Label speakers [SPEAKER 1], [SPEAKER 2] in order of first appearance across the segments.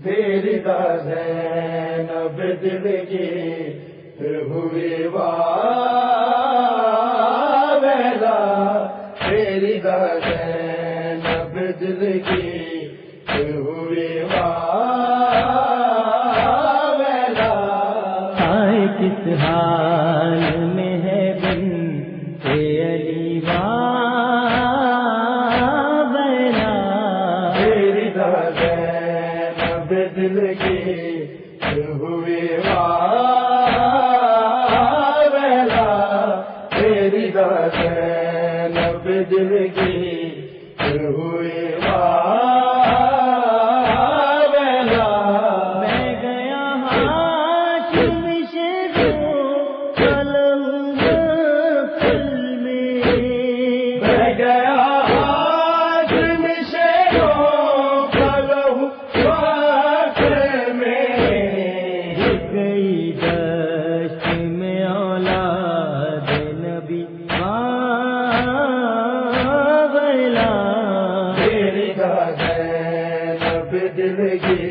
[SPEAKER 1] تیری دا زینب دل کی ہوئی واویلا، تیری دا زینب دل کی ہوئی واویلا،
[SPEAKER 2] آئے کس حال میں ہے بنت علی واویلا،
[SPEAKER 1] تیری دا زینب دل کی ہوئی واویلا، تیری دا زینب دل کی ہوئی واویلا،
[SPEAKER 2] میں گیا ہاشم شیرو قلم محفل میں،
[SPEAKER 1] میں گیا ہاشم شیرو قلم محفل میں،
[SPEAKER 2] گئی دشت میں اولاد نبی واویلا،
[SPEAKER 1] تیری دا زینب دل کی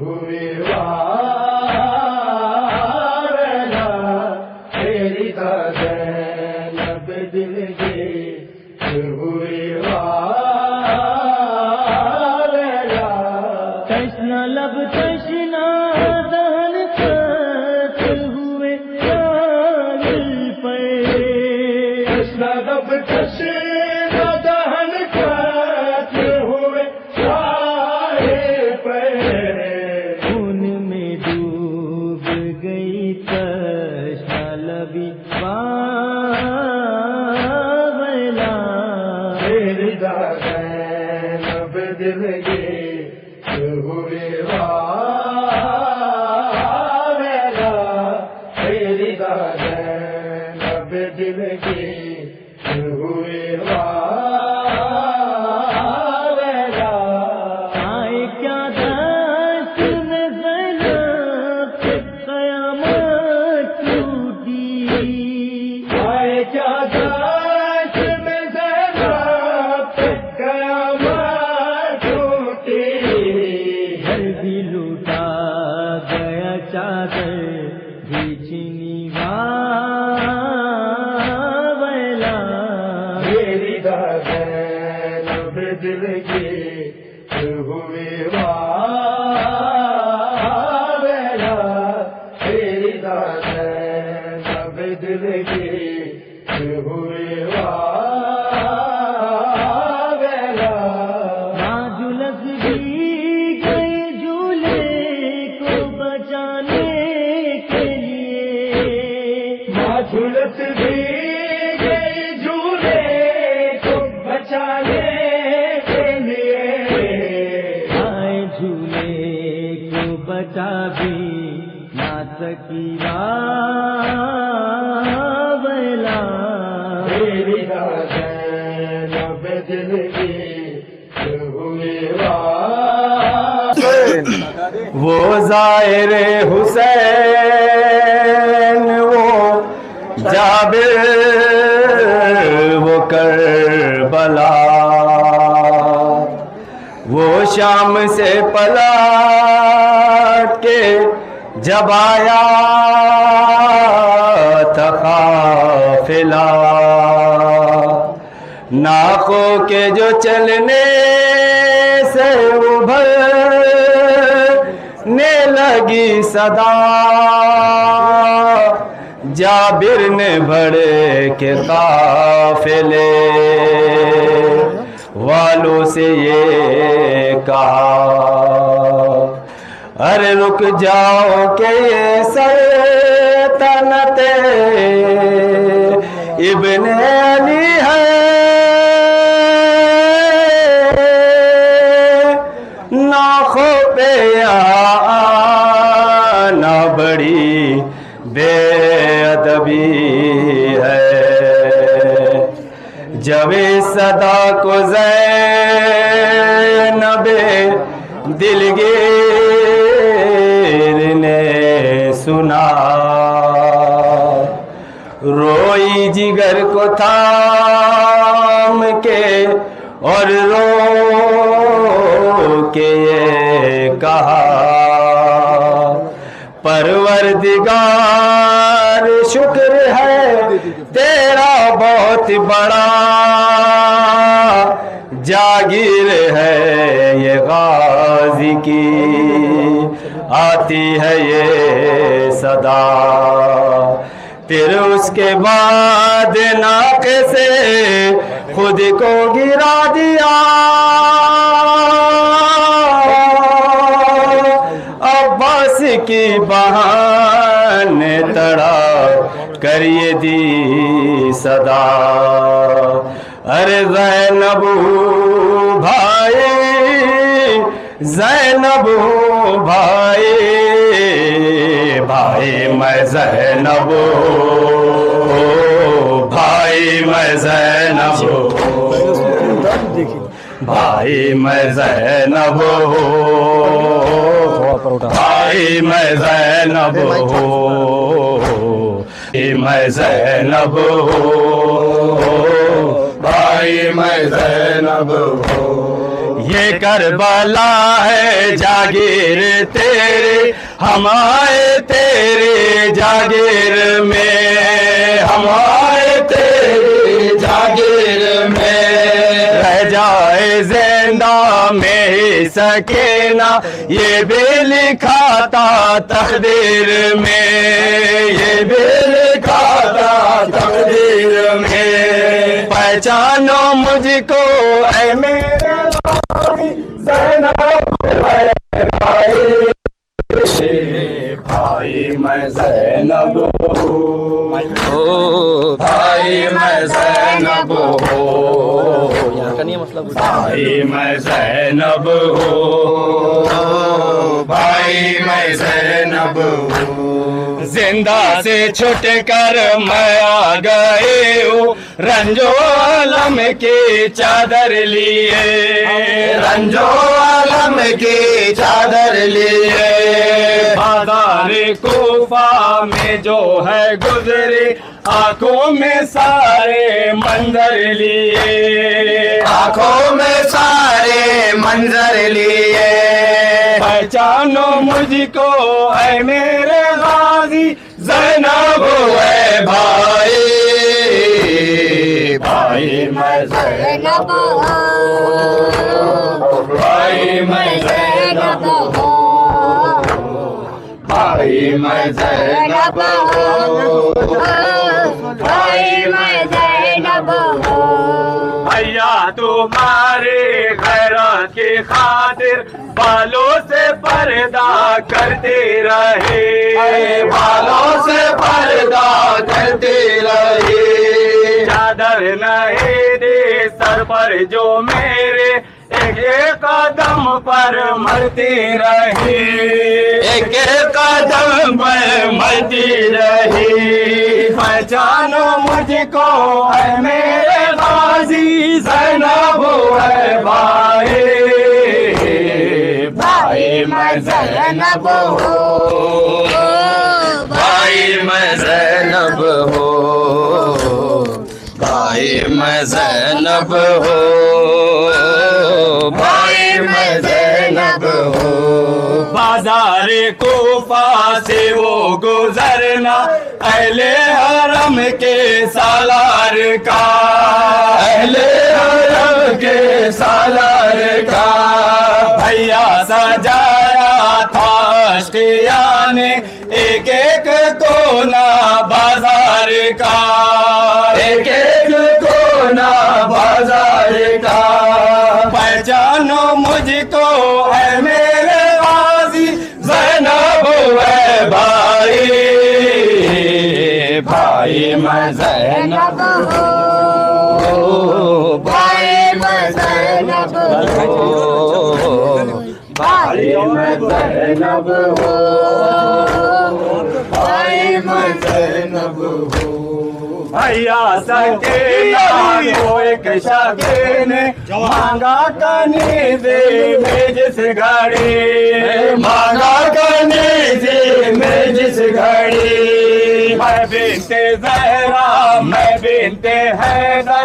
[SPEAKER 1] ہوئی واویلا، تیری دا زینب دل کی ہوئی واویلا،
[SPEAKER 2] تشنا لب تشنا دہن قتل ہوئے کامل پر،
[SPEAKER 1] تشنا لب تشنا دہن قتل ہوئے سارے پر،
[SPEAKER 2] خون میں ڈوب گئی تشنا لبی واویلا،
[SPEAKER 1] تیری دا زینب دل کی ہوئی واویلا، تیری دا زینب دل کی ہوئی واویلا،
[SPEAKER 2] آئے کیا دست میں زینب پہ قیامت ٹوٹی،
[SPEAKER 1] آئے کیا دست میں زینب پہ قیامت ٹوٹی،
[SPEAKER 2] گھر بھی لوٹا گیا چادر بھی چینی واویلا،
[SPEAKER 1] تیری دا زینب دل کی ہوئی واویلا، تیری دا زینب دل کی ہوئی واویلا،
[SPEAKER 2] ماں جھلس بھی گئی جھولے کو بچانے کے لیے،
[SPEAKER 1] ماں جھلس بھی گئی جھولے کو بچانے کے لیے،
[SPEAKER 2] آئے جھولے کو بچا بھی نہ سکی واویلا،
[SPEAKER 1] تیری دا زینب دل کی ہوئی واویلا، وہ ظاہر حسین وہ جابر وہ کربلا، وہ شام سے پلٹ کے جب آیا تھا قافلہ، ناخوں کے جو چلنے سے ابھرنے لگی صدا، جابر نے بڑے کے قافلے والوں سے یہ کہا، ارے رک جاؤ کہ یہ سلطنت ابن علی ہے، ناخوں پہ آنا بڑی بے ادبی ہے، جب اس صدا کو زینب دلگیر نے سنا، روئی جگر کو تھام کے اور رو کے یہ کہا پروردگار شکر ہے تیرا بہت بڑا جاگیر ہے یہ غازی کی آتی ہے یہ صدا پھر اس کے بعد ناقے سے خود کو گرا دیا عباس کی بہان تڑا کر یہ دی صدا ارے زینب بھائی زینب بھائی بھائی میں زینب بھائی میں زینب بھائی میں زینب بھائی میں زینب میں زینب بھائی میں زینب یہ کربلا ہے جاگیر تیرے ہم آئے تیرے جاگیر میں ہم آئے تیرے جاگیر میں رہ جائے زندہ میں سکینہ یہ بھی لکھا تھا تقدیر میں یہ بھی لکھا تھا تقدیر میں پہچانو مجھ کو اے میرے زینب بھائی میں زینب بھائی میں زینب بھائی میں زینب بھائی میں زینب زندہ سے چھٹ کر میں آ گئے ہوں رنجو عالم کی چادر لیے رنجو عالم کی چادر لیے بازار کوفہ میں جو ہے گزرے آنکھوں میں سارے منظر لیے آنکھوں میں سارے منظر لیے پہچانو مجھ کو اے میرے غازی زینب اے بھائی بھائی میں زینب بھائی میں زینب بھائی میں زینب بھائی میں زینب بھیا تمہارے غیرت کی خاطر بالوں سے پردہ کرتے رہے بالوں سے پردہ کرتے رہے چادر نہیں دی سر پر جو میرے ایک ایک قدم پر مرتی رہی ایک ایک قدم پر مرتی رہی پہچانو مجھ کو اے میرے غازی زینب اے بھائی بھائی میں زینب بھائی میں زینب بھائی میں زینب بھائی میں زینب بازار کوفہ سے وہ گزرنا اہل حرم کے سالار کا اہل حرم کے سالار کا بھیا سجایا تھا اشقیاء نے ایک ایک کونا بازار کا ایک ایک کونا بازار کا پہچانو مجھ کو اے میرے غازی زینب اے بھائی بھائی میں زینب بھائی میں زینب بھائی میں زینب بھائی میں زینب بھیا سکینہ کو ایک شاگے نے مانگا کنیزے میں جس گھڑی مانگا کنیزے میں جس گھڑی میں بنت زہرا میں بنت حیدر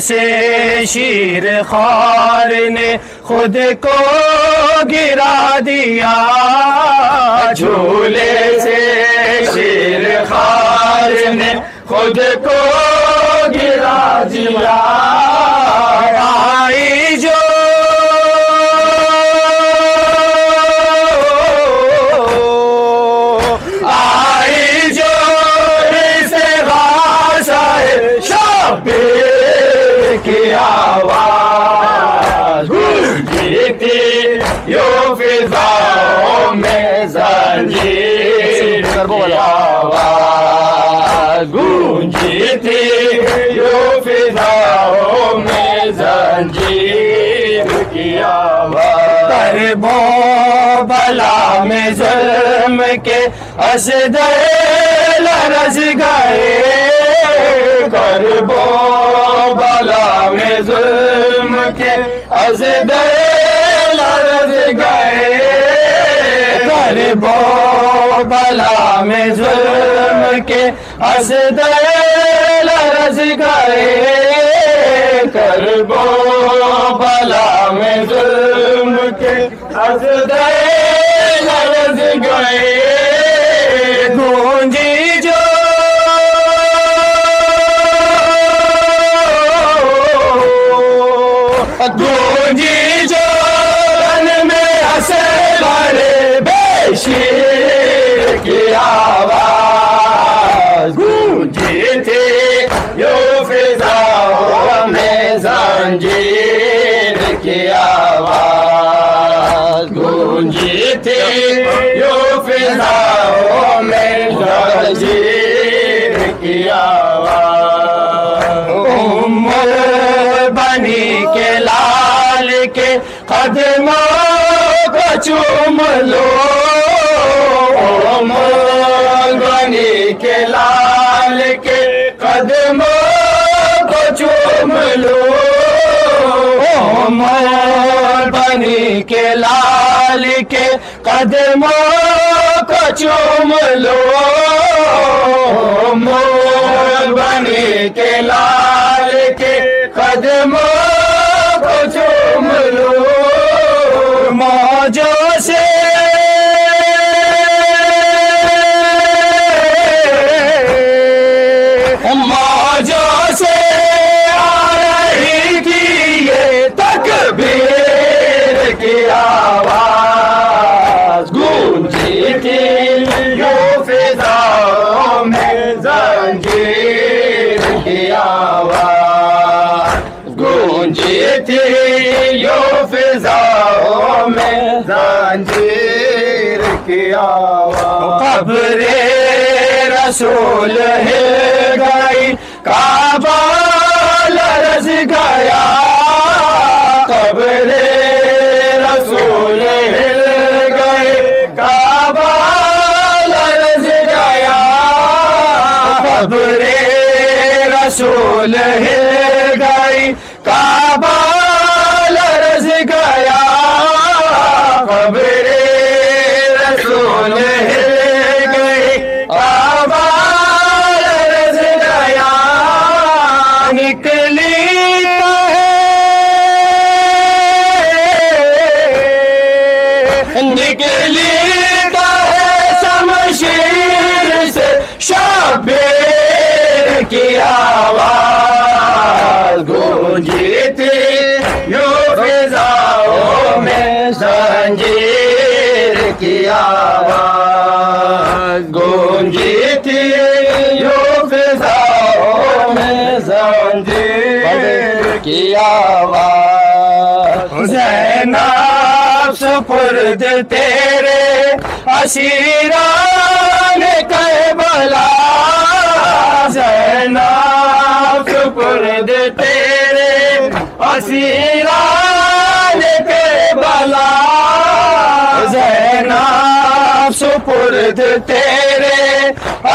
[SPEAKER 3] سے شیر خوار نے خود کو گرا دیا
[SPEAKER 1] جھولے سے شیر خوار نے خود کو گرا دیا
[SPEAKER 3] آئی جو
[SPEAKER 1] کی آواز گونجی تھی یوں فضاؤں میں زنجیر کی آواز گونجی تھی یوں فضاؤں میں زنجیر کی آواز
[SPEAKER 3] کرب و بلا میں ظلم کے اسدے لرز گئے
[SPEAKER 1] کرب و بلا میں ظلم کے اسدے لرز گئے
[SPEAKER 3] کرب و بلا میں ظلم کے اسدے لرز گئے
[SPEAKER 1] کرب و بلا میں ظلم کے اسدے لرز گئے
[SPEAKER 3] گونجی جو
[SPEAKER 1] گونجی جو رن میں ہنسے بڑے بے شیر کی آواز گونجی تھی یوں فضاؤں میں زنجیر کی آواز گونجی تھی یوں فضاؤں میں زنجیر کی آواز
[SPEAKER 3] بنی کے لال کے قدموں کو چوم لو
[SPEAKER 1] بنی کے لال کے قدموں کو چوم لو
[SPEAKER 3] بنی کے لال کے قدموں کو چوم لو
[SPEAKER 1] بنی کے لال کے قدموں کو چوم لو
[SPEAKER 3] موجوں سے
[SPEAKER 1] موجوں سے آ رہی تھی یہ تکبیر کی آواز گونجی تھی یوں فضاؤں میں زنجیر کی آواز گونجی تھی یوں فضاؤں میں زنجیر کی آواز
[SPEAKER 3] قبر رسول ہل گئی کعبہ لرز گیا
[SPEAKER 1] قبر رسول ہل گئے کعبہ لرز گیا
[SPEAKER 3] قبر رسول ہل گئی کعبہ لرز گیا
[SPEAKER 1] قبر رسول ہل گئی کعبہ لرز گیا
[SPEAKER 3] نکلی
[SPEAKER 1] نکلی ہے شمشیر سے شبیر کی آواز گونجی تھی یوں فضاؤں میں زنجیر کی آواز گونجی تھی یوں فضاؤں میں زنجیر کی آواز
[SPEAKER 3] زینب سپرد تیرے اسیران کربلا زینب سپرد تیرے اسیران کربلا زینب سپرد تیرے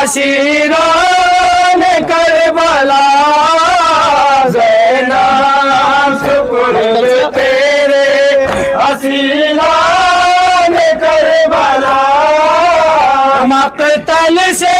[SPEAKER 3] اسیران کربلا زینب سپرد تیرے اسیران کربلا مقتل سے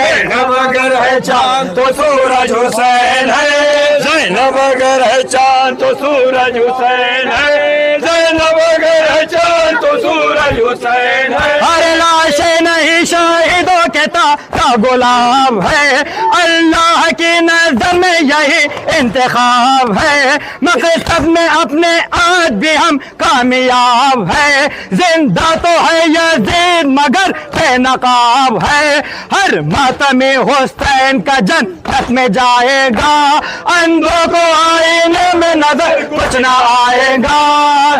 [SPEAKER 3] زینب اگر ہے چاند تو سورج حسین ہے، زینب اگر ہے چاند تو سورج حسین ہے، زینب اگر ہے چاند تو سورج حسین ہے۔ ہر لاش نہیں شہیدوں کے کا غلام ہے، اللہ کی نظر میں یہی انتخاب ہے، مقصد میں اپنے آج بھی ہم کامیاب ہے، زندہ تو ہے یزید مگر بے نقاب ہے، ہر ماتمی حسین کا جنت میں جائے گا، اندھوں کو آئینے میں نظر کچھ نہ آئے گا،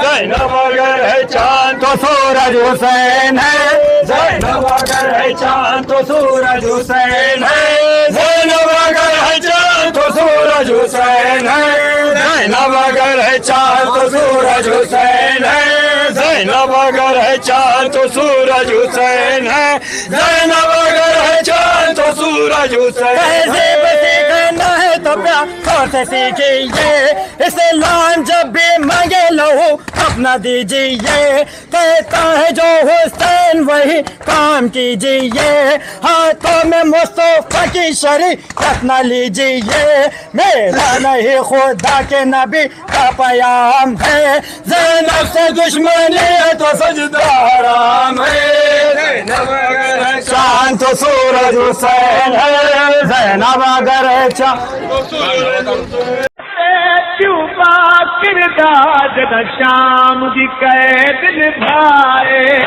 [SPEAKER 3] زینب اگر ہے چاند تو سورج حسین ہے، زینب اگر ہے چاند تو سورج حسین ہے، زینب اگر ہے چاند تو سورج حسین ہے، زینب اگر ہے چاند تو سورج حسین ہے، زینب اگر ہے چاند تو سورج حسین ہے، زینب اگر ہے چاند تو سورج حسین ہے۔ سیکھنا ہے تو پیار سے سیکھیے، اسلام جب بھی مانگے لہو اپنا دیجیے، کہتا ہے جو حسین وہی کام کیجیے، ہاتھوں میں مصطفیٰ کی شریعت نہ لیجیے، میرا نہیں خدا کے نبی کا پیام ہے، زینب سے دشمنی ہے تو سجدہ حرام ہے، زینب اگر ہے چاند تو سورج حسین ہے، زینب اگر ہے چاند تو سورج حسین۔
[SPEAKER 2] کردار شام دی قید نبھائے،